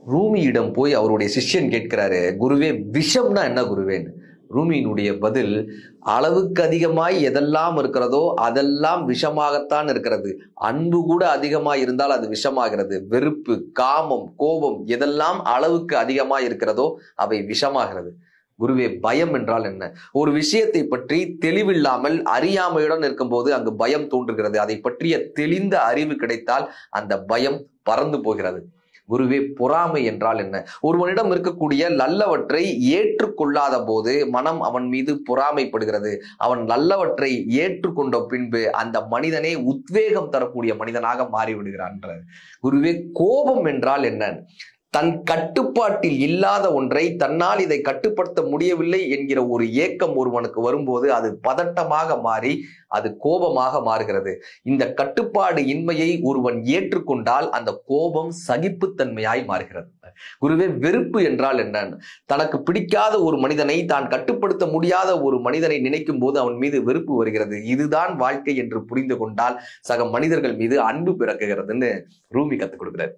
ரூமியிடம் போய் அவருடைய சிஷ்யன் கேட்கிறாரு, குருவே விஷம்னா என்ன குருவேன்னு. ரூமியினுடைய பதில், அளவுக்கு அதிகமாய் எதெல்லாம் இருக்கிறதோ அதெல்லாம் விஷமாகத்தான் இருக்கிறது. அன்பு கூட அதிகமாய் இருந்தால் அது விஷமாகிறது. வெறுப்பு, காமம், கோபம் எதெல்லாம் அளவுக்கு அதிகமாய் இருக்கிறதோ அவை விஷமாகிறது. குருவே, பயம் என்றால் என்ன? ஒரு விஷயத்தை பற்றி தெளிவில்லாமல் அறியாமையுடன் இருக்கும்போது அங்கு பயம் தோன்றுகிறது. அதை பற்றிய தெளிந்த அறிவு கிடைத்தால் அந்த பயம் பறந்து போகிறது. குருவே, பொறாமை என்றால் என்ன? ஒருவனிடம் இருக்கக்கூடிய நல்லவற்றை ஏற்றுக்கொள்ளாத போது மனம் அவன் மீது பொறாமைப்படுகிறது. அவன் நல்லவற்றை ஏற்றுக்கொண்ட பின்பு அந்த மனிதனே உத்வேகம் தரக்கூடிய மனிதனாக மாறிவிடுகிறான். குருவே, கோபம் என்றால் என்ன? தன் கட்டுப்பாட்டில் இல்லாத ஒன்றை தன்னால் இதை கட்டுப்படுத்த முடியவில்லை என்கிற ஒரு ஏக்கம் ஒருவனுக்கு வரும்போது அது பதட்டமாக மாறி அது கோபமாக மாறுகிறது. இந்த கட்டுப்பாடு இன்மையை ஒருவன் ஏற்றுக்கொண்டால் அந்த கோபம் சகிப்புத்தன்மையாய் மாறுகிறது. குருவே, வெறுப்பு என்றால் என்ன? தனக்கு பிடிக்காத ஒரு மனிதனை, தான் கட்டுப்படுத்த முடியாத ஒரு மனிதனை நினைக்கும் போது அவன் மீது வெறுப்பு வருகிறது. இதுதான் வாழ்க்கை என்று புரிந்து கொண்டால் சக மனிதர்கள் மீது அன்பு பிறக்குகிறதுன்னு ரூமி கத்துக் கொடுக்கிறார்.